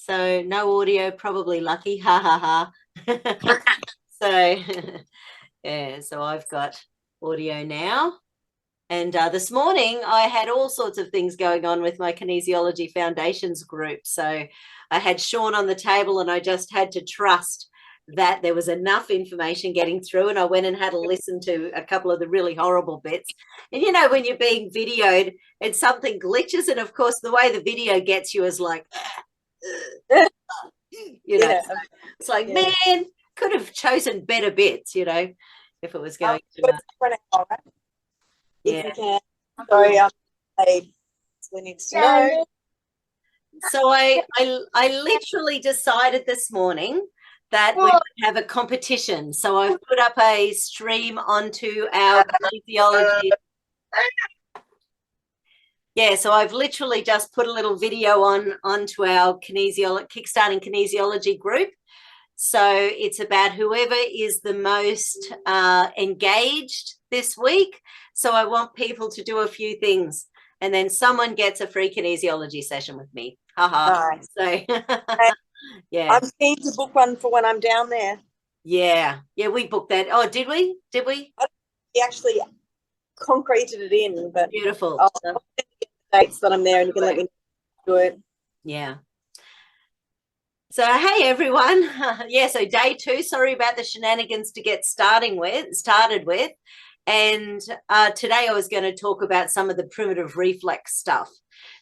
So no audio, probably lucky. Ha ha ha. So yeah, so I've got audio now. And this morning I had all sorts of things going on with my Kinesiology Foundations group. So I had Sean on the table and I just had to trust that there was enough information getting through, and I went and had a listen to a couple of the really horrible bits. And you know, when you're being videoed and something glitches, and of course the way the video gets you is like you know, so it's like, man, could have chosen better bits, you know, if it was going to if you can. Sorry, we need to know. So I literally decided this morning that we would have a competition. So I've put up a stream onto our kinesiology. Yeah, so I've literally just put a little video onto our Kickstarting kinesiology group. So it's about whoever is the most engaged this week. So I want people to do a few things, and then someone gets a free kinesiology session with me. Haha. Nice. So yeah, I'm keen to book one for when I'm down there. Yeah, we booked that. Oh, did we? We actually concreted it in, but beautiful. I'll get the dates that I'm there, and you can let me do it. Yeah. So hey everyone, yeah. So day 2. Sorry about the shenanigans to get started with, and today I was going to talk about some of the primitive reflex stuff.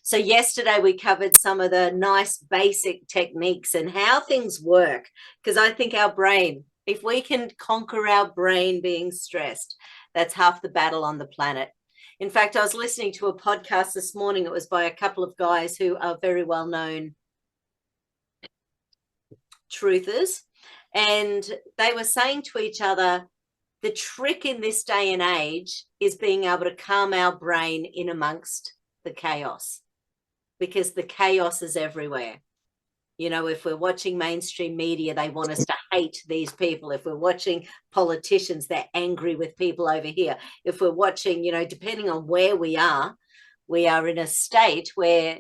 So yesterday we covered some of the nice basic techniques and how things work, because I think our brain, if we can conquer our brain being stressed, that's half the battle on the planet. In fact, I was listening to a podcast this morning. It was by a couple of guys who are very well known truthers, and they were saying to each other, the trick in this day and age is being able to calm our brain in amongst the chaos, because the chaos is everywhere. You know, if we're watching mainstream media, they want us to hate these people. If we're watching politicians, they're angry with people over here. If we're watching, you know, depending on where we are in a state where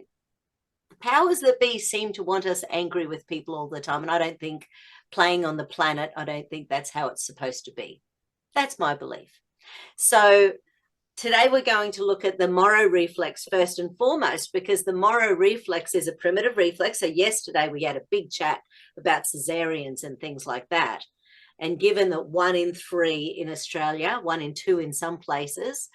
the powers that be seem to want us angry with people all the time. And I don't think playing on the planet, I don't think that's how it's supposed to be. That's my belief. So today we're going to look at the Moro reflex first and foremost, because the Moro reflex is a primitive reflex. So yesterday we had a big chat about cesareans and things like that. And given that 1 in 3 in Australia, 1 in 2 in some places,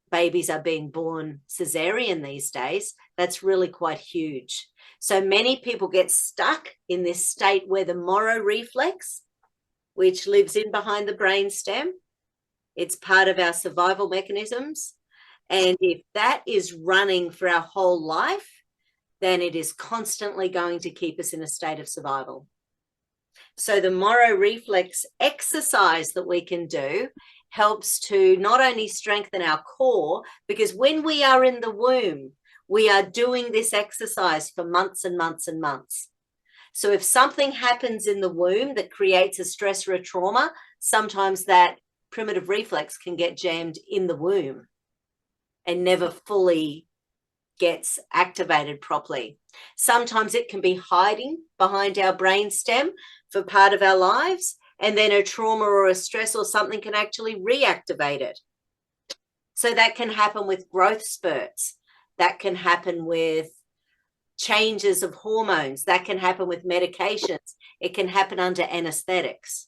babies are being born cesarean these days, that's really quite huge. So many people get stuck in this state where the Moro reflex, which lives in behind the brain stem, it's part of our survival mechanisms. And if that is running for our whole life, then it is constantly going to keep us in a state of survival. So the Moro reflex exercise that we can do helps to not only strengthen our core, because when we are in the womb, we are doing this exercise for months and months and months. So if something happens in the womb that creates a stress or a trauma, sometimes that primitive reflex can get jammed in the womb and never fully gets activated properly. Sometimes it can be hiding behind our brain stem for part of our lives, and then a trauma or a stress or something can actually reactivate it. So that can happen with growth spurts. That can happen with changes of hormones. That can happen with medications. It can happen under anesthetics.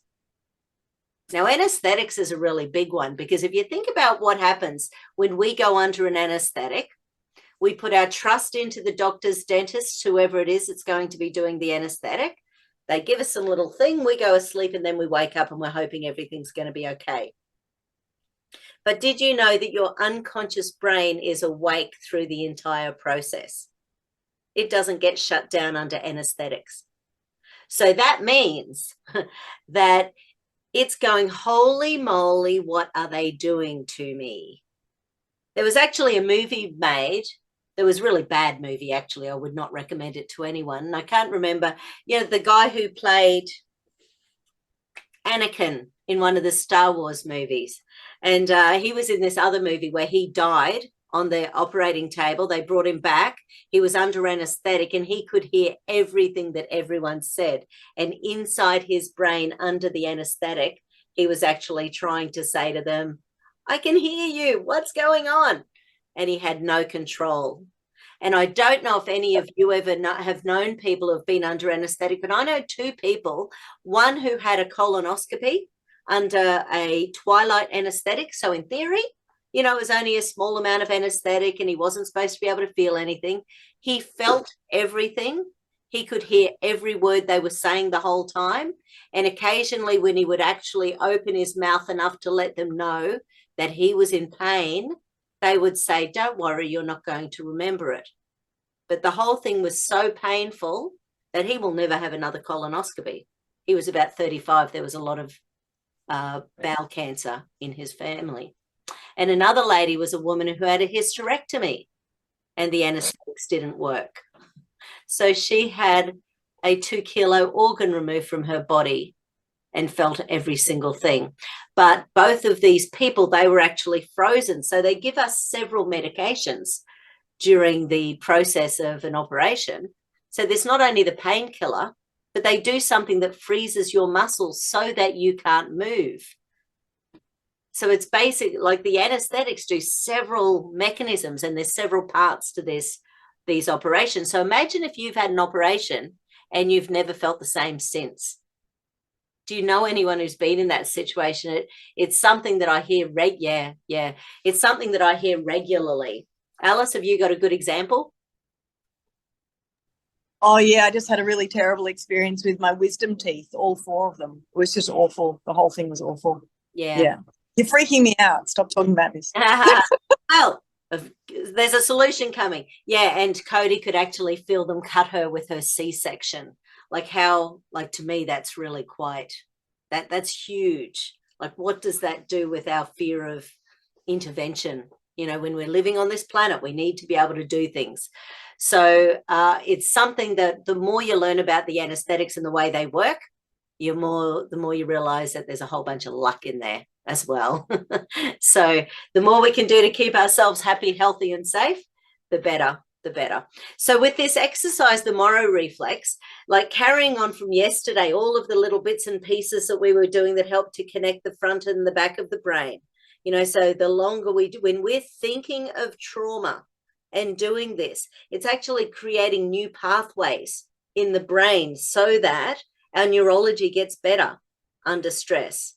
Now, anesthetics is a really big one, because if you think about what happens when we go under an anesthetic, we put our trust into the doctors, dentists, whoever it is that's going to be doing the anesthetic. They give us a little thing, we go asleep, and then we wake up and we're hoping everything's going to be okay. But did you know that your unconscious brain is awake through the entire process? It doesn't get shut down under anesthetics. So that means that it's going, holy moly, what are they doing to me? There was actually a movie made. There was a really bad movie, actually. I would not recommend it to anyone. And I can't remember, you know, the guy who played Anakin in one of the Star Wars movies. And he was in this other movie where he died on the operating table. They brought him back. He was under anesthetic and he could hear everything that everyone said. And inside his brain, under the anesthetic, he was actually trying to say to them, I can hear you. What's going on? And he had no control. And I don't know if any of you ever have known people who have been under anesthetic, but I know two people, one who had a colonoscopy under a twilight anesthetic. So in theory, you know, it was only a small amount of anesthetic and he wasn't supposed to be able to feel anything. He felt everything. He could hear every word they were saying the whole time. And occasionally when he would actually open his mouth enough to let them know that he was in pain, they would say, don't worry, you're not going to remember it. But the whole thing was so painful that he will never have another colonoscopy. He was about 35. There was a lot of bowel cancer in his family. And another lady was a woman who had a hysterectomy and the anesthetics didn't work. So she had a 2-kilo organ removed from her body and felt every single thing. But both of these people, they were actually frozen. So they give us several medications during the process of an operation. So there's not only the painkiller, but they do something that freezes your muscles so that you can't move. So it's basic, like the anesthetics do several mechanisms and there's several parts to these operations. So imagine if you've had an operation and you've never felt the same since. Do you know anyone who's been in that situation? It's something that I hear, it's something that I hear regularly. Alice, have you got a good example? Oh, yeah, I just had a really terrible experience with my wisdom teeth, all 4 of them. It was just awful. The whole thing was awful. Yeah. You're freaking me out. Stop talking about this. Well, there's a solution coming. Yeah, and Cody could actually feel them cut her with her C-section. Like how, like to me, that's really quite, that's huge. Like what does that do with our fear of intervention? You know, when we're living on this planet, we need to be able to do things. So it's something that the more you learn about the anesthetics and the way they work, the more you realize that there's a whole bunch of luck in there as well. So the more we can do to keep ourselves happy, healthy, and safe, the better. So with this exercise, the Morrow reflex, like carrying on from yesterday, all of the little bits and pieces that we were doing that helped to connect the front and the back of the brain. You know, so the longer we do, when we're thinking of trauma and doing this, it's actually creating new pathways in the brain so that our neurology gets better under stress.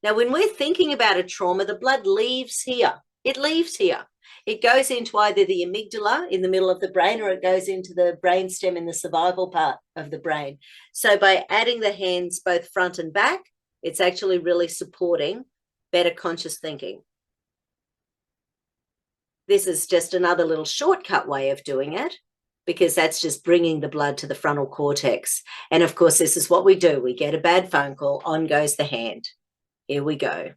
Now, when we're thinking about a trauma, the blood leaves here. It leaves here. It goes into either the amygdala in the middle of the brain or it goes into the brainstem in the survival part of the brain. So by adding the hands both front and back, it's actually really supporting better conscious thinking. This is just another little shortcut way of doing it because that's just bringing the blood to the frontal cortex. And of course, this is what we do. We get a bad phone call, on goes the hand. Here we go.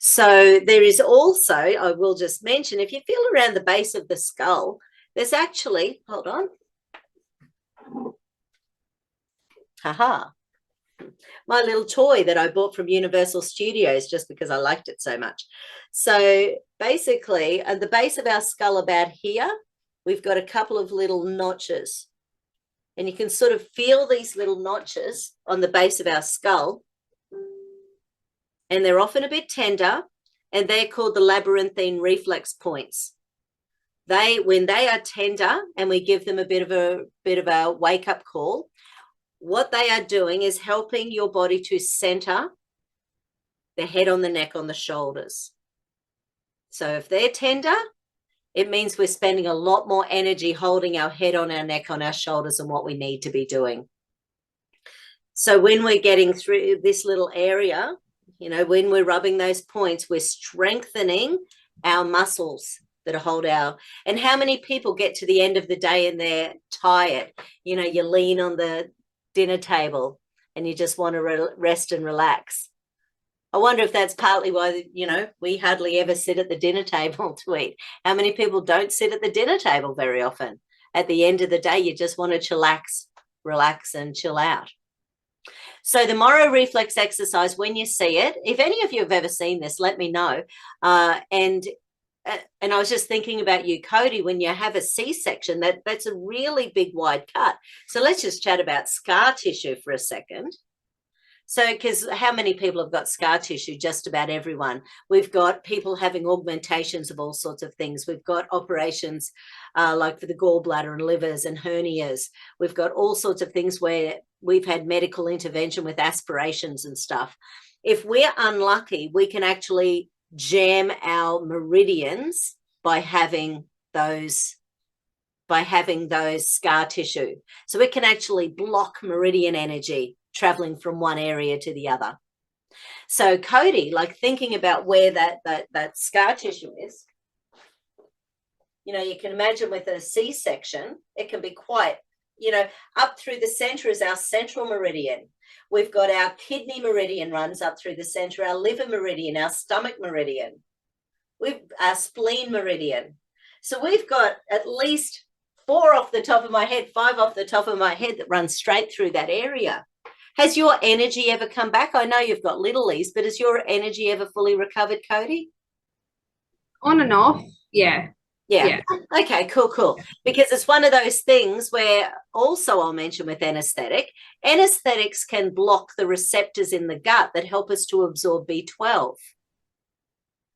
So there is also, I will just mention, if you feel around the base of the skull, there's actually, hold on. Haha. My little toy that I bought from Universal Studios just because I liked it so much. So basically, at the base of our skull about here, we've got a couple of little notches. And you can sort of feel these little notches on the base of our skull. And they're often a bit tender, and they're called the labyrinthine reflex points. When they are tender and we give them a bit of a wake-up call, what they are doing is helping your body to center the head on the neck on the shoulders. So if they're tender, it means we're spending a lot more energy holding our head on our neck, on our shoulders than what we need to be doing. So when we're getting through this little area, you know, when we're rubbing those points, we're strengthening our muscles that hold our, and how many people get to the end of the day and they're tired? You know, you lean on the dinner table and you just want to rest and relax. I wonder if that's partly why, you know, we hardly ever sit at the dinner table to eat. How many people don't sit at the dinner table very often? At the end of the day, you just want to chillax, relax and chill out. So the Morrow reflex exercise, when you see it, if any of you have ever seen this, let me know. And and I was just thinking about you, Cody, when you have a C-section, that's a really big wide cut. So let's just chat about scar tissue for a second. So, because how many people have got scar tissue? Just about everyone. We've got people having augmentations of all sorts of things. We've got operations like for the gallbladder and livers and hernias. We've got all sorts of things where we've had medical intervention with aspirations and stuff. If we're unlucky, we can actually jam our meridians by having those scar tissue. So it can actually block meridian energy traveling from one area to the other. So Cody, like thinking about where that scar tissue is, you can imagine with a C-section, it can be quite, up through the center is our central meridian. We've got our kidney meridian runs up through the center, our liver meridian, our stomach meridian, our spleen meridian. So we've got at least 4 off the top of my head, 5 off the top of my head that run straight through that area. Has your energy ever come back? I know you've got littlies, but has your energy ever fully recovered, Cody? On and off, yeah. Yeah. Okay, cool. Because it's one of those things where also I'll mention with anesthetics can block the receptors in the gut that help us to absorb B12.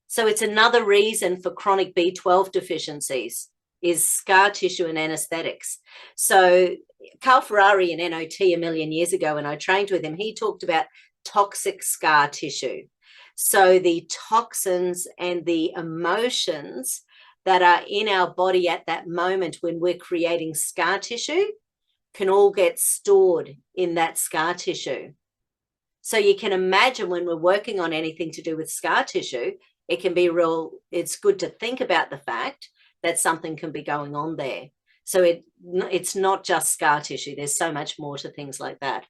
So it's another reason for chronic B12 deficiencies is scar tissue and anesthetics. So Carl Ferrari in NOT a million years ago, when I trained with him, he talked about toxic scar tissue. So the toxins and the emotions that are in our body at that moment when we're creating scar tissue can all get stored in that scar tissue. So you can imagine when we're working on anything to do with scar tissue, it can be it's good to think about the fact that something can be going on there. So it's not just scar tissue. There's so much more to things like that.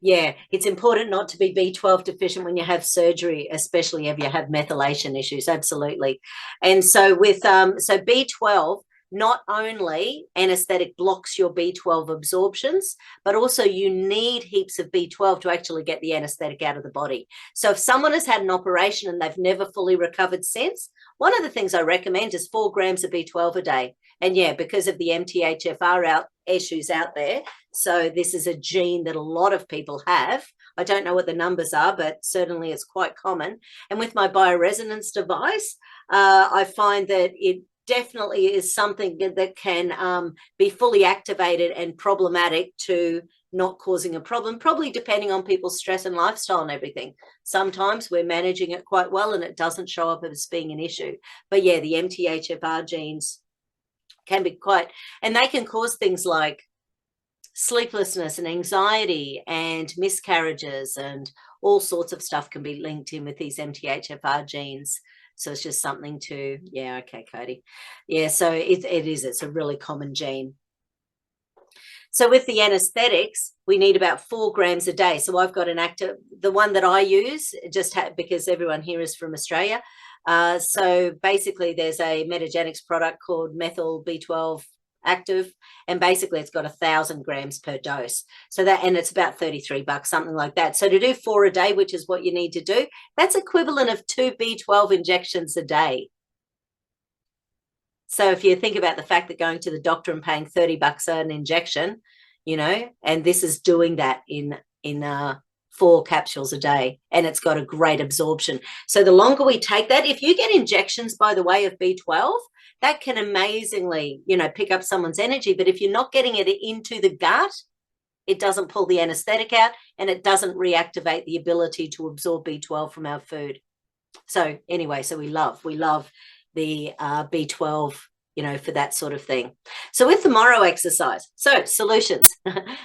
Yeah, it's important not to be B12 deficient when you have surgery, especially if you have methylation issues. Absolutely. And so with so B12, not only anesthetic blocks your B12 absorptions, but also you need heaps of B12 to actually get the anesthetic out of the body. So if someone has had an operation and they've never fully recovered since, one of the things I recommend is 4 grams of B12 a day. And yeah, because of the MTHFR issues out there, so this is a gene that a lot of people have. I don't know what the numbers are, but certainly it's quite common. And with my bioresonance device, I find that it definitely is something that can be fully activated and problematic to not causing a problem, probably depending on people's stress and lifestyle and everything. Sometimes we're managing it quite well and it doesn't show up as being an issue. But yeah, the MTHFR genes can be quite, and they can cause things like sleeplessness and anxiety and miscarriages, and all sorts of stuff can be linked in with these MTHFR genes. So it's just something to, yeah, okay, Cody. Yeah, so it's a really common gene. So with the anesthetics, we need about 4 grams a day. So I've got an active, the one that I use, because everyone here is from Australia. So basically there's a Metagenics product called Methyl B12 Active, and basically it's got 1,000 grams per dose. So that, and it's about $33, something like that. So to do 4 a day, which is what you need to do, that's equivalent of 2 B12 injections a day. So if you think about the fact that going to the doctor and paying $30 an injection, and this is doing that in 4 capsules a day, and it's got a great absorption. So the longer we take that, if you get injections, by the way, of B12, that can amazingly, pick up someone's energy. But if you're not getting it into the gut, it doesn't pull the anesthetic out, and it doesn't reactivate the ability to absorb B12 from our food. So anyway, so we love the B12, for that sort of thing. So with the Morrow exercise, so solutions.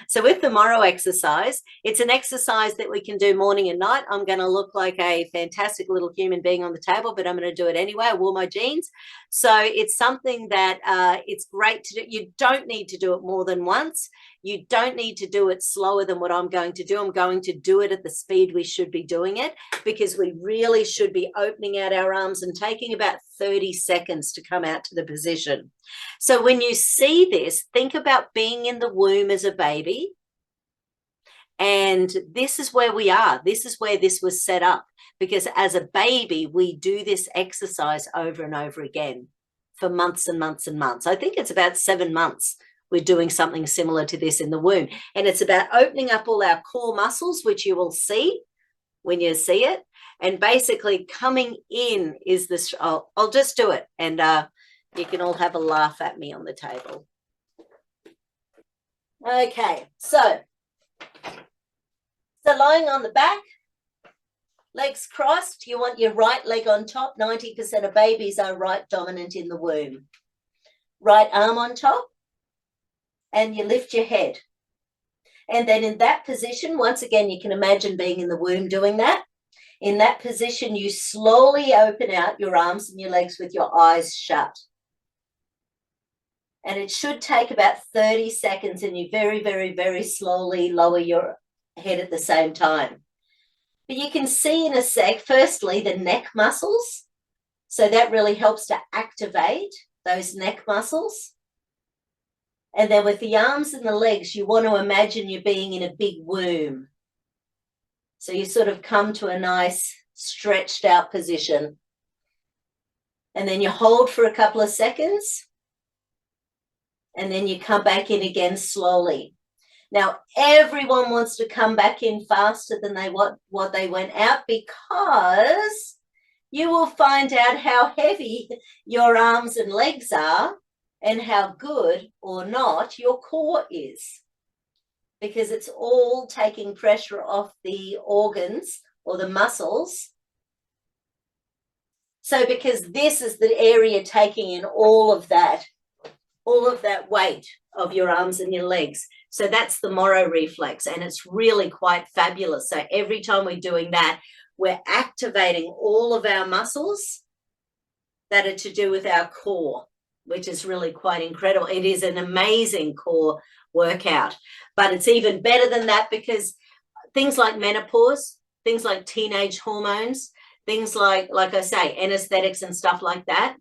So with the Morrow exercise, it's an exercise that we can do morning and night. I'm going to look like a fantastic little human being on the table, but I'm going to do it anyway. I wore my jeans. So it's something that it's great to do. You don't need to do it more than once. You don't need to do it slower than what I'm going to do. I'm going to do it at the speed we should be doing it, because we really should be opening out our arms and taking about 30 seconds to come out to the position. So when you see this, think about being in the womb as a baby And this is where we are. This is where this was set up, because as a baby, we do this exercise over and over again for months and months and months. I think it's about 7 months we're doing something similar to this in the womb. And it's about opening up all our core muscles, which you will see when you see it. And basically coming in is this, I'll just do it. And you can all have a laugh at me on the table. Okay, so lying on the back, legs crossed, you want your right leg on top. 90% of babies are right dominant in the womb. Right arm on top, and you lift your head. And then in that position, once again, you can imagine being in the womb doing that. In that position, you slowly open out your arms and your legs with your eyes shut. And it should take about 30 seconds, and you very, very, very slowly lower your head at the same time. But you can see in a sec, firstly, the neck muscles. So that really helps to activate those neck muscles. And then with the arms and the legs, you want to imagine you're being in a big womb. So you sort of come to a nice stretched out position. And then you hold for a couple of seconds. And then you come back in again slowly. Now, everyone wants to come back in faster than what they went out, because you will find out how heavy your arms and legs are and how good or not your core is, because it's all taking pressure off the organs or the muscles. So because this is the area taking in all of that weight of your arms and your legs. So that's the Moro reflex, and it's really quite fabulous. So every time we're doing that, we're activating all of our muscles that are to do with our core, which is really quite incredible. It is an amazing core workout, but it's even better than that, because things like menopause, things like teenage hormones, things like I say, anesthetics and stuff like that,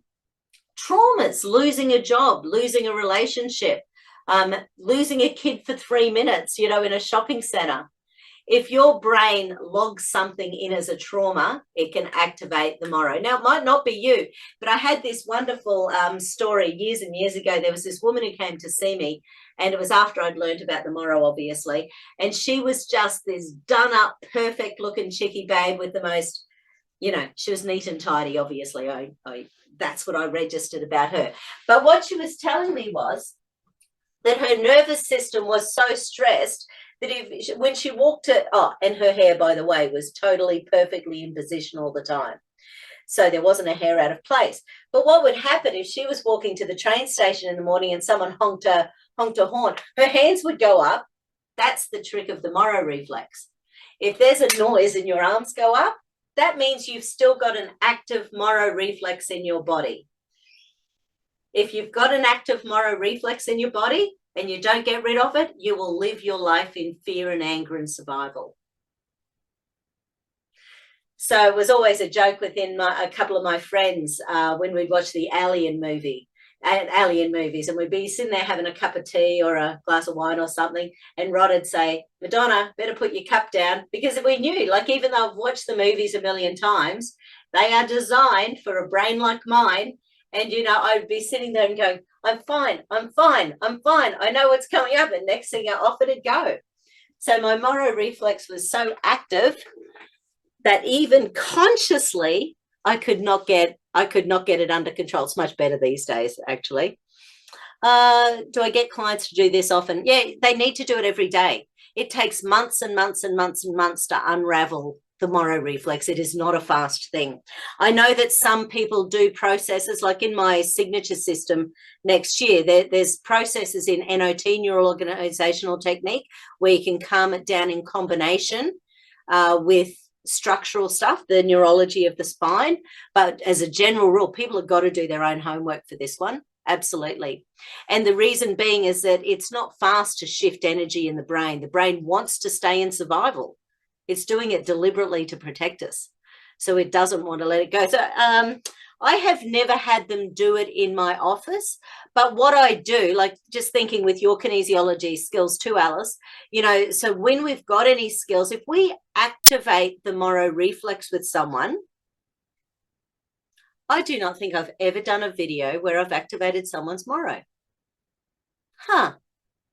traumas, losing a job, losing a relationship, losing a kid for 3 minutes, in a shopping center. If your brain logs something in as a trauma, it can activate the Moro. Now, it might not be you, but I had this wonderful story years and years ago. There was this woman who came to see me, and it was after I'd learned about the Moro, obviously. And she was just this done-up, perfect-looking chickie babe with the most, she was neat and tidy, obviously. That's what I registered about her. But what she was telling me was that her nervous system was so stressed that when she walked and her hair, by the way, was totally perfectly in position all the time. So there wasn't a hair out of place. But what would happen if she was walking to the train station in the morning and someone honked a horn, her hands would go up. That's the trick of the Moro reflex. If there's a noise and your arms go up, that means you've still got an active Moro reflex in your body. If you've got an active Moro reflex in your body and you don't get rid of it, you will live your life in fear and anger and survival. So it was always a joke within a couple of my friends when we'd watch the alien movies, and we'd be sitting there having a cup of tea or a glass of wine or something, and Rod would say, Madonna, better put your cup down, because we knew, even though I've watched the movies a million times, they are designed for a brain like mine. And, I'd be sitting there and going, I'm fine. I know what's coming up. And next thing, off it'd go. So my Moro reflex was so active that even consciously, I could not get it under control. It's much better these days, actually. Do I get clients to do this often? Yeah, they need to do it every day. It takes months and months and months and months to unravel the Moro reflex. It is not a fast thing. I know that some people do processes, like in my signature system next year, there's processes in NOT, neural organizational technique, where you can calm it down in combination with structural stuff, the neurology of the spine. But as a general rule, people have got to do their own homework for this one. Absolutely. And the reason being is that it's not fast to shift energy in the brain. The brain wants to stay in survival. It's doing it deliberately to protect us. So it doesn't want to let it go. So I have never had them do it in my office, but what I do, like just thinking with your kinesiology skills too, Alice, so when we've got any skills, if we activate the Moro reflex with someone, I do not think I've ever done a video where I've activated someone's Moro. Huh.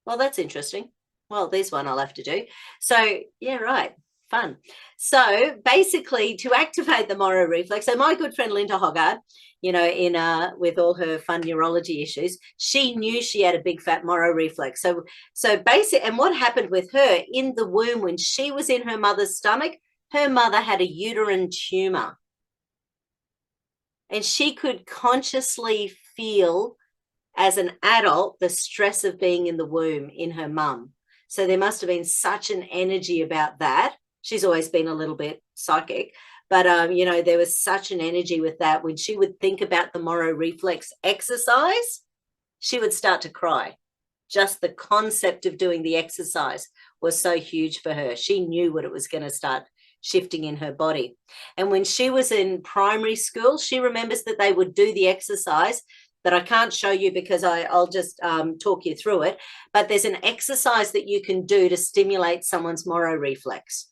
Well, that's interesting. Well, there's one I'll have to do. So, yeah, right. Fun. So basically, to activate the Moro reflex, so my good friend Linda Hoggard, with all her fun neurology issues, she knew she had a big fat Moro reflex. So basic, and what happened with her in the womb when she was in her mother's stomach, her mother had a uterine tumor. And she could consciously feel as an adult the stress of being in the womb in her mum. So there must have been such an energy about that. She's always been a little bit psychic, but there was such an energy with that. When she would think about the Moro reflex exercise, she would start to cry. Just the concept of doing the exercise was so huge for her. She knew what it was going to start shifting in her body. And when she was in primary school, she remembers that they would do the exercise that I can't show you because I'll just talk you through it. But there's an exercise that you can do to stimulate someone's Moro reflex.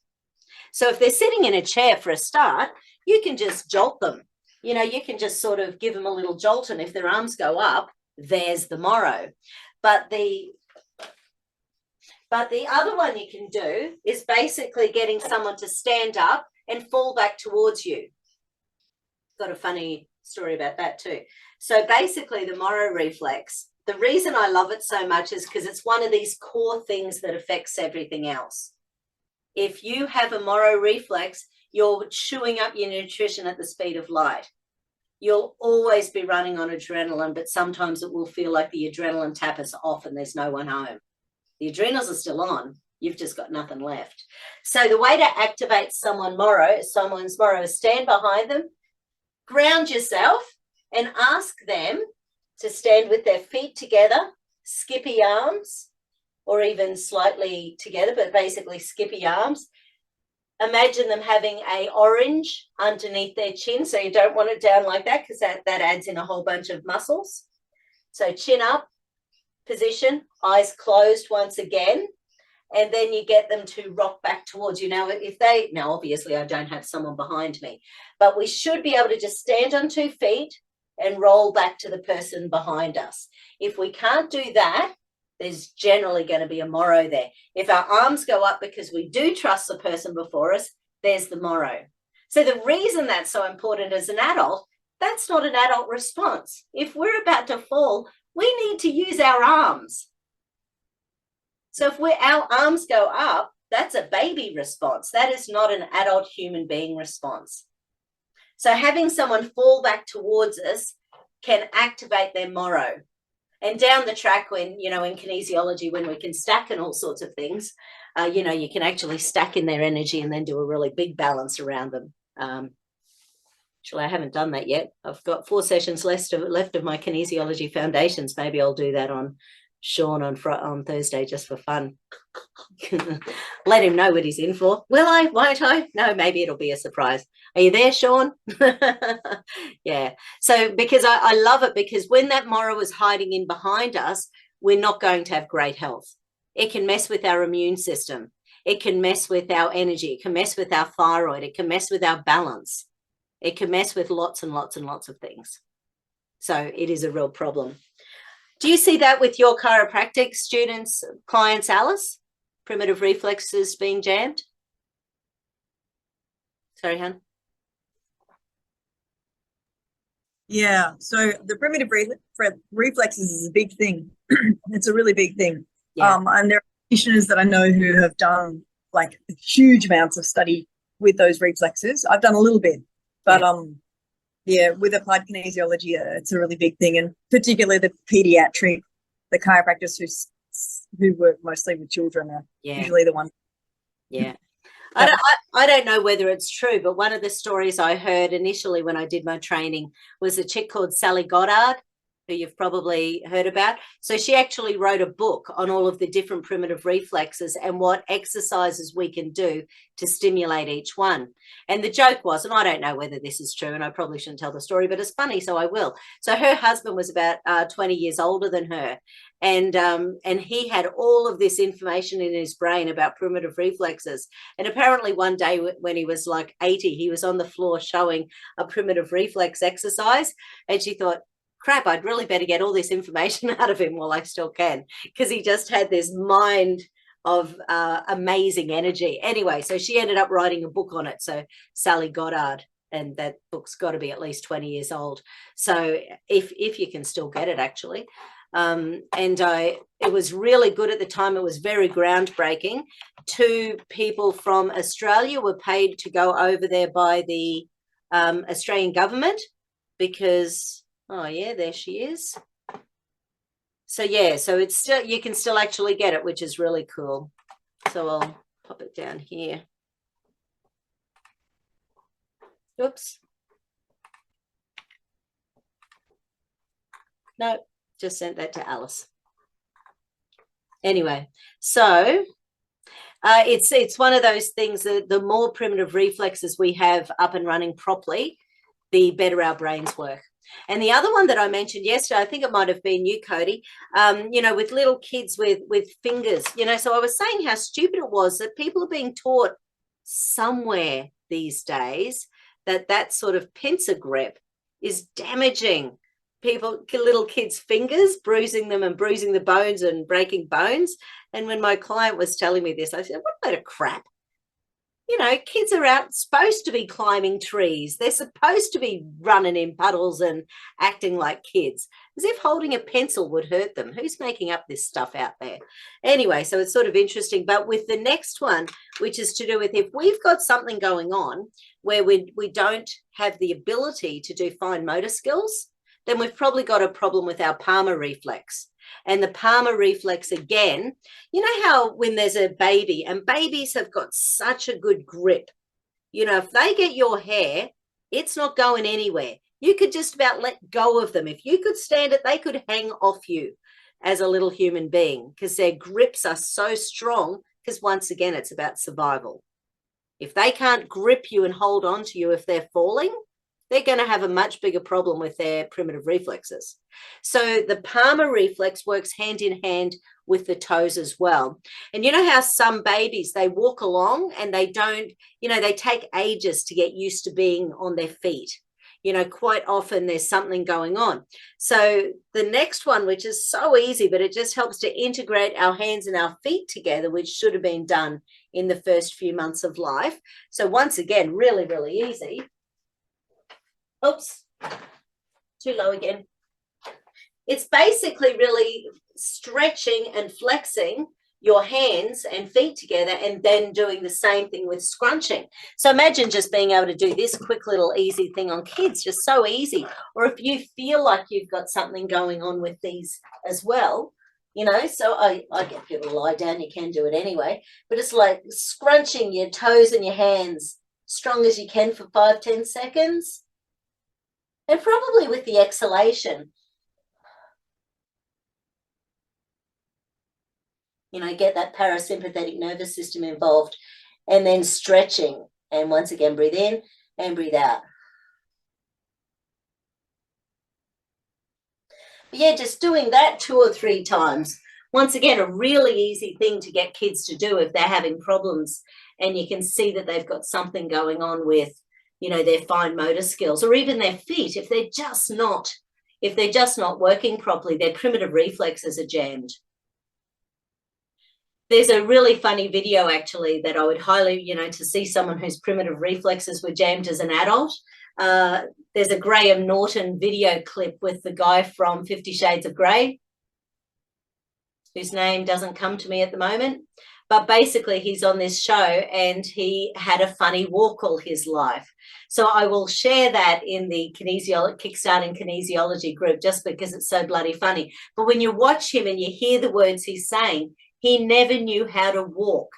So if they're sitting in a chair for a start, you can just jolt them. You can just sort of give them a little jolt, and if their arms go up, there's the Moro. But the other one you can do is basically getting someone to stand up and fall back towards you. Got a funny story about that too. So basically the Moro reflex, the reason I love it so much is because it's one of these core things that affects everything else. If you have a Moro reflex, you're chewing up your nutrition at the speed of light. You'll always be running on adrenaline, but sometimes it will feel like the adrenaline tap is off and there's no one home. The adrenals are still on. You've just got nothing left. So the way to activate someone's Moro is stand behind them, ground yourself, and ask them to stand with their feet together, skippy arms, or even slightly together, but basically skippy arms. Imagine them having an orange underneath their chin, so you don't want it down like that because that adds in a whole bunch of muscles. So chin up position, eyes closed once again, and then you get them to rock back towards you. Now, obviously I don't have someone behind me, but we should be able to just stand on 2 feet and roll back to the person behind us. If we can't do that, there's generally going to be a Moro there. If our arms go up because we do trust the person before us, there's the Moro. So the reason that's so important as an adult, that's not an adult response. If we're about to fall, we need to use our arms. So if our arms go up, that's a baby response. That is not an adult human being response. So having someone fall back towards us can activate their Moro. And down the track when, in kinesiology, when we can stack and all sorts of things, you can actually stack in their energy and then do a really big balance around them. Actually, I haven't done that yet. I've got 4 sessions left of my kinesiology foundations. Maybe I'll do that on Sean on Thursday just for fun. Let him know what he's in for. Will I? Won't I? No, maybe it'll be a surprise. Are you there, Sean? Yeah. So because I love it, because when that Moro is hiding in behind us, we're not going to have great health. It can mess with our immune system. It can mess with our energy. It can mess with our thyroid. It can mess with our balance. It can mess with lots and lots and lots of things. So it is a real problem. Do you see that with your chiropractic students, clients, Alice? Primitive reflexes being jammed? Sorry, hon. Yeah, so the primitive reflexes is a big thing. It's a really big thing. Yeah. And there are practitioners that I know who have done like huge amounts of study with those reflexes. I've done a little bit, but with applied kinesiology, it's a really big thing, and particularly the chiropractors who work mostly with children are usually the ones. Yeah. I don't know whether it's true, but one of the stories I heard initially when I did my training was a chick called Sally Goddard. who you've probably heard about. So she actually wrote a book on all of the different primitive reflexes and what exercises we can do to stimulate each one. And the joke was, and I don't know whether this is true, and I probably shouldn't tell the story, but it's funny, so I will. So her husband was about 20 years older than her, and he had all of this information in his brain about primitive reflexes. And apparently one day when he was like 80, he was on the floor showing a primitive reflex exercise, and she thought, crap, I'd really better get all this information out of him while I still can, because he just had this mind of amazing energy. Anyway, so she ended up writing a book on it. So Sally Goddard, and that book's got to be at least 20 years old. So if you can still get it, actually. It was really good at the time. It was very groundbreaking. 2 people from Australia were paid to go over there by the Australian government because, oh yeah, there she is. So yeah, so it's still, you can still actually get it, which is really cool. So I'll pop it down here. Oops. No, just sent that to Alice. Anyway, so it's one of those things that the more primitive reflexes we have up and running properly, the better our brains work. And the other one that I mentioned yesterday, I think it might have been you, Cody, you know, with little kids with fingers, you know, so I was saying how stupid it was that people are being taught somewhere these days that sort of pincer grip is damaging little kids' fingers, bruising them and bruising the bones and breaking bones. And when my client was telling me this, I said, what a load of crap. You know, kids are out supposed to be climbing trees. They're supposed to be running in puddles and acting like kids, as if holding a pencil would hurt them. Who's making up this stuff out there? Anyway, so it's sort of interesting. But with the next one, which is to do with if we've got something going on where we don't have the ability to do fine motor skills, then we've probably got a problem with our palmar reflex. And the palmar reflex, again, you know how when there's a baby, and babies have got such a good grip, you know, if they get your hair, it's not going anywhere. You could just about let go of them. If you could stand it, they could hang off you as a little human being because their grips are so strong, because once again, it's about survival. If they can't grip you and hold on to you if they're falling, they're going to have a much bigger problem with their primitive reflexes. So the palmar reflex works hand in hand with the toes as well. And you know how some babies, they walk along and they don't, you know, they take ages to get used to being on their feet. You know, quite often there's something going on. So the next one, which is so easy, but it just helps to integrate our hands and our feet together, which should have been done in the first few months of life. So once again, really, really easy. Oops, too low again. It's basically really stretching and flexing your hands and feet together and then doing the same thing with scrunching. So imagine just being able to do this quick little easy thing on kids, just so easy. Or if you feel like you've got something going on with these as well, you know, so I get people to lie down, you can do it anyway, but it's like scrunching your toes and your hands strong as you can for 5-10 seconds. And probably with the exhalation, you know, get that parasympathetic nervous system involved, and then stretching. And once again, breathe in and breathe out. But yeah, just doing that 2 or 3 times. Once again, a really easy thing to get kids to do if they're having problems and you can see that they've got something going on with, you know, their fine motor skills, or even their feet. If they're just not working properly, their primitive reflexes are jammed. There's a really funny video actually that I would highly, you know, to see someone whose primitive reflexes were jammed as an adult. There's a Graham Norton video clip with the guy from 50 Shades of Grey, whose name doesn't come to me at the moment. But basically he's on this show and he had a funny walk all his life. So I will share that in the Kickstarting Kinesiology group just because it's so bloody funny. But when you watch him and you hear the words he's saying, he never knew how to walk.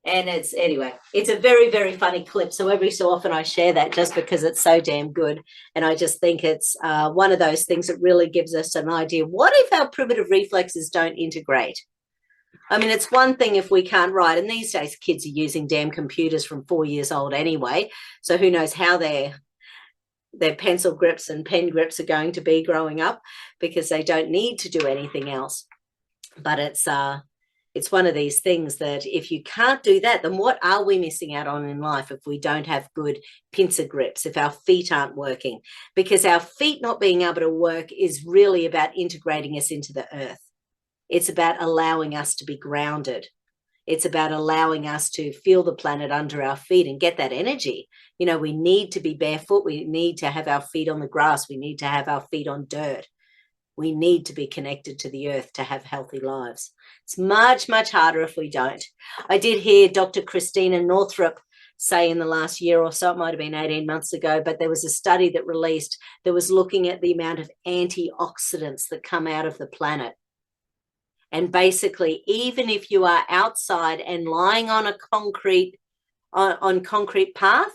And it's a very, very funny clip. So every so often I share that just because it's so damn good. And I just think it's one of those things that really gives us an idea. What if our primitive reflexes don't integrate? I mean, it's one thing if we can't write. And these days kids are using damn computers from 4 years old anyway. So who knows how their pencil grips and pen grips are going to be growing up, because they don't need to do anything else. But it's one of these things that if you can't do that, then what are we missing out on in life if we don't have good pincer grips, if our feet aren't working? Because our feet not being able to work is really about integrating us into the earth. It's about allowing us to be grounded. It's about allowing us to feel the planet under our feet and get that energy. You know, we need to be barefoot. We need to have our feet on the grass. We need to have our feet on dirt. We need to be connected to the earth to have healthy lives. It's much, much harder if we don't. I did hear Dr. Christina Northrup say in the last year or so, it might have been 18 months ago, but there was a study that released that was looking at the amount of antioxidants that come out of the planet. And basically, even if you are outside and lying on a concrete path,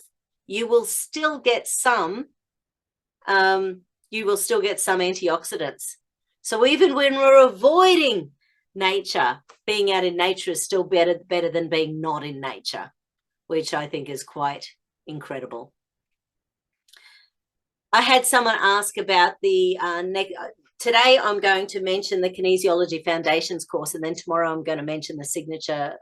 you will still get some antioxidants. So even when we're avoiding nature, being out in nature is still better than being not in nature, which I think is quite incredible. I had someone ask about the today I'm going to mention the Kinesiology Foundations course, and then tomorrow I'm going to mention my signature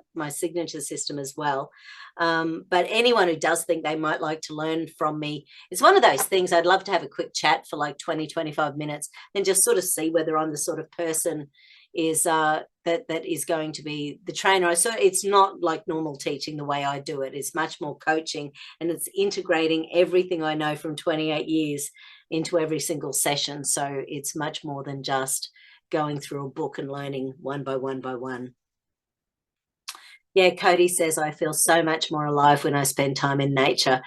system as well. But anyone who does think they might like to learn from me, it's one of those things I'd love to have a quick chat for like 20, 25 minutes and just sort of see whether I'm the sort of person that is going to be the trainer. So it's not like normal teaching the way I do it. It's much more coaching, and it's integrating everything I know from 28 years into every single session. So it's much more than just going through a book and learning one by one by one. Yeah, Cody says, I feel so much more alive when I spend time in nature.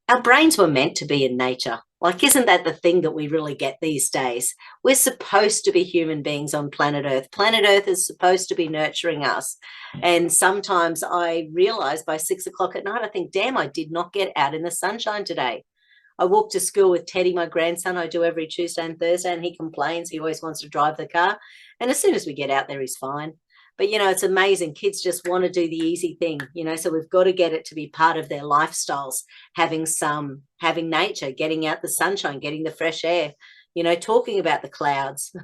Our brains were meant to be in nature. Like, isn't that the thing that we really get these days? We're supposed to be human beings on planet Earth. Planet Earth is supposed to be nurturing us. And sometimes I realize by 6 o'clock at night, I think, damn, I did not get out in the sunshine today. I walk to school with Teddy, my grandson. I do every Tuesday and Thursday, and he complains. He always wants to drive the car. And as soon as we get out there, he's fine. But, you know, it's amazing. Kids just want to do the easy thing, you know, so we've got to get it to be part of their lifestyles, having nature, getting out the sunshine, getting the fresh air, you know, talking about the clouds,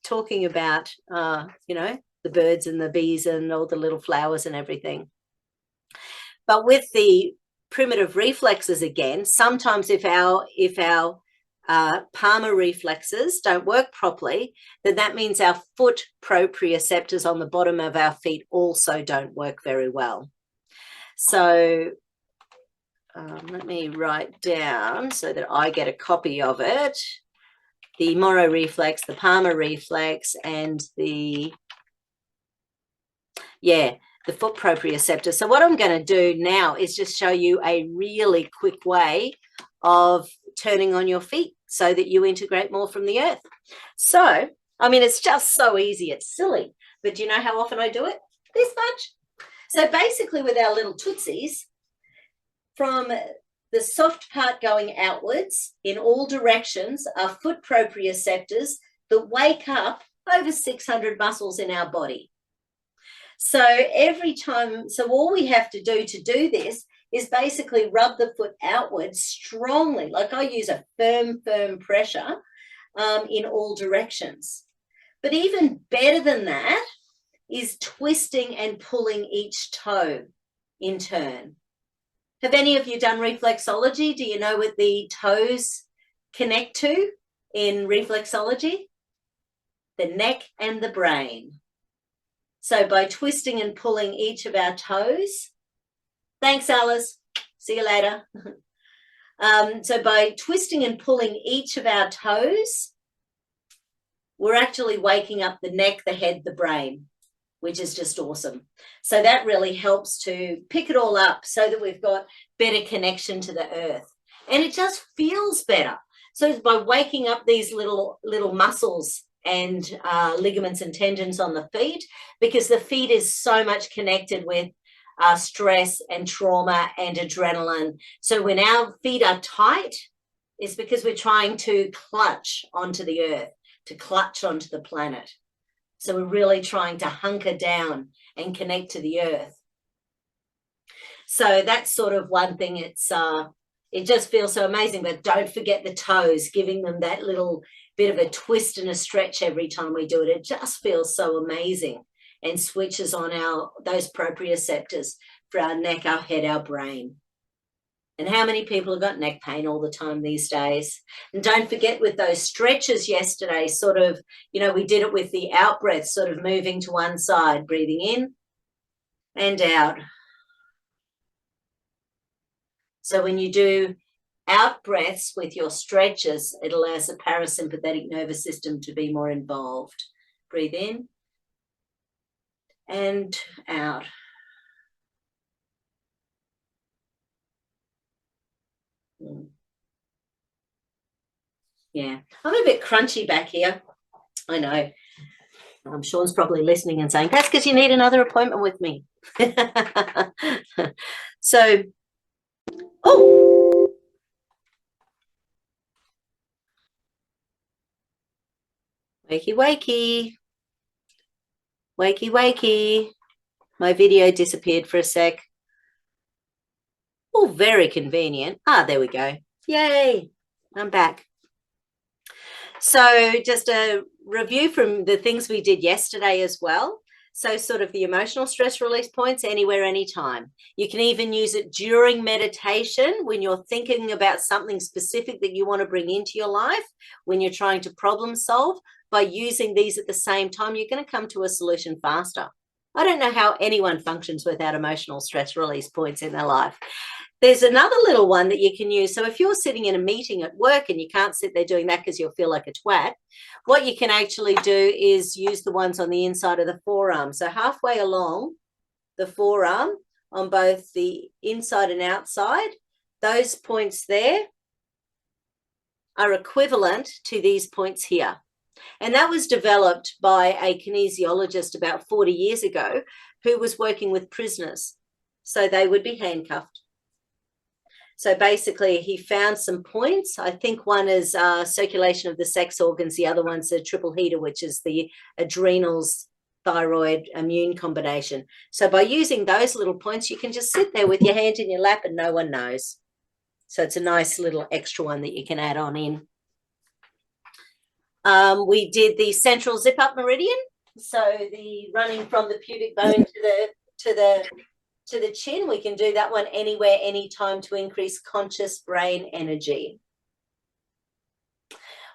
talking about, you know, the birds and the bees and all the little flowers and everything. But with the primitive reflexes again, sometimes if our palmar reflexes don't work properly, then that means our foot proprioceptors on the bottom of our feet also don't work very well. So let me write down so that I get a copy of it. The Moro reflex, the palmar reflex, and the foot proprioceptor. So what I'm going to do now is just show you a really quick way of turning on your feet so that you integrate more from the earth. So, I mean, it's just so easy. It's silly. But do you know how often I do it? This much. So basically with our little tootsies, from the soft part going outwards in all directions are foot proprioceptors that wake up over 600 muscles in our body. So every time, so all we have to do this is basically rub the foot outwards strongly. Like I use a firm pressure in all directions. But even better than that is twisting and pulling each toe in turn. Have any of you done reflexology? Do you know what the toes connect to in reflexology? The neck and the brain. So by twisting and pulling each of our toes, thanks, Alice. See you later. So by twisting and pulling each of our toes, we're actually waking up the neck, the head, the brain, which is just awesome. So that really helps to pick it all up so that we've got better connection to the earth. And it just feels better. So it's by waking up these little muscles and ligaments and tendons on the feet, because the feet is so much connected with stress and trauma and adrenaline. So when our feet are tight, it's because we're trying to clutch onto the earth, to clutch onto the planet. So we're really trying to hunker down and connect to the earth. So that's sort of one thing. It just feels so amazing. But don't forget the toes, giving them that little bit of a twist and a stretch every time we do it. It just feels so amazing and switches on those proprioceptors for our neck, our head, our brain. And how many people have got neck pain all the time these days? And don't forget with those stretches yesterday, sort of, we did it with the out breath, sort of moving to one side, breathing in and out. So when you do out breaths with your stretches, it allows the parasympathetic nervous system to be more involved. Breathe in and out. Yeah, I'm a bit crunchy back here. I know. Sean's probably listening and saying, that's because you need another appointment with me. So, wakey, wakey. Wakey, wakey. My video disappeared for a sec. Oh, very convenient. There we go. Yay, I'm back. So just a review from the things we did yesterday as well. So sort of the emotional stress release points, anywhere, anytime. You can even use it during meditation when you're thinking about something specific that you want to bring into your life, when you're trying to problem solve. By using these at the same time, you're going to come to a solution faster. I don't know how anyone functions without emotional stress release points in their life. There's another little one that you can use. So if you're sitting in a meeting at work and you can't sit there doing that because you'll feel like a twat, what you can actually do is use the ones on the inside of the forearm. So halfway along the forearm on both the inside and outside, those points there are equivalent to these points here. And that was developed by a kinesiologist about 40 years ago who was working with prisoners. So they would be handcuffed. So basically he found some points. I think one is circulation of the sex organs. The other one's a triple heater, which is the adrenals, thyroid, immune combination. So by using those little points, you can just sit there with your hand in your lap and no one knows. So it's a nice little extra one that you can add on in. We did the central zip up meridian. So the running from the pubic bone to the chin, we can do that one anywhere, anytime to increase conscious brain energy.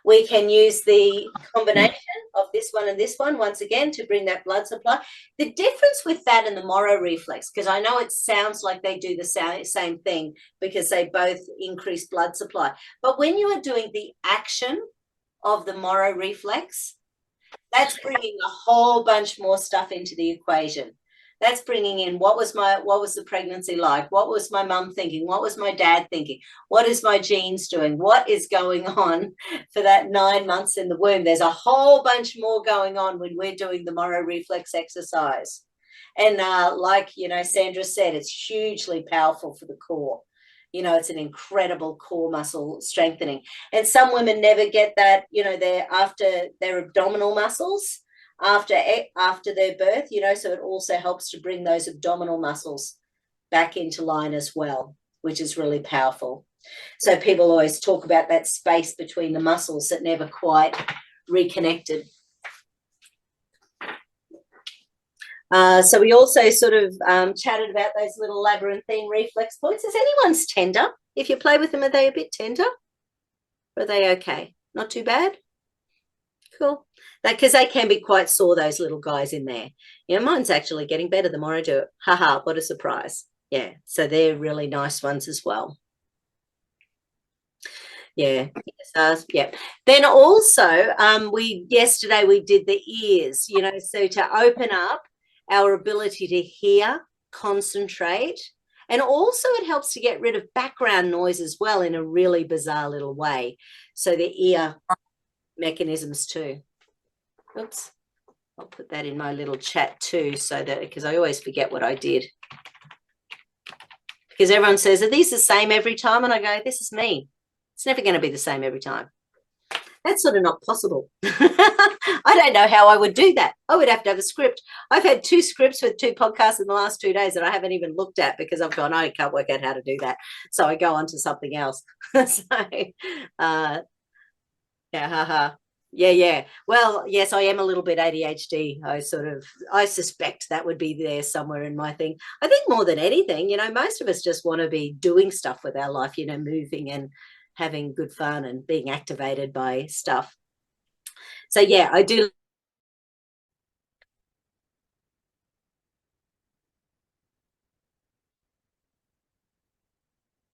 We can use the combination of this one and this one, once again, to bring that blood supply. The difference with that and the Moro reflex, because I know it sounds like they do the same thing because they both increase blood supply. But when you are doing the action of the Moro reflex, that's bringing a whole bunch more stuff into the equation. That's bringing in what was the pregnancy like? What was my mum thinking? What was my dad thinking? What is my genes doing? What is going on for that 9 months in the womb? There's a whole bunch more going on when we're doing the Moro reflex exercise. And like, Sandra said, it's hugely powerful for the core. It's an incredible core muscle strengthening. And some women never get that, they're after their abdominal muscles after their birth, so it also helps to bring those abdominal muscles back into line as well, which is really powerful. So people always talk about that space between the muscles that never quite reconnected. So we also sort of chatted about those little labyrinthine reflex points. Is anyone's tender? If you play with them, are they a bit tender? Or are they okay? Not too bad? Cool. Because they can be quite sore, those little guys in there. Mine's actually getting better the more I do it. Haha, what a surprise. Yeah, so they're really nice ones as well. Yeah. Yeah. Then also, yesterday we did the ears, so to open up our ability to hear, concentrate, and also it helps to get rid of background noise as well in a really bizarre little way. So the ear mechanisms too. Oops. I'll put that in my little chat too, so that, because I always forget what I did. because everyone says, are these the same every time? And I go, this is me. It's never going to be the same every time. That's sort of not possible. I don't know how I would do that. I would have to have a script. I've had 2 scripts with 2 podcasts in the last 2 days that I haven't even looked at because I've gone, I can't work out how to do that. So I go on to something else. Yeah. Well, yes, I am a little bit ADHD. I suspect that would be there somewhere in my thing. I think more than anything, most of us just want to be doing stuff with our life, moving and having good fun and being activated by stuff. So yeah, I do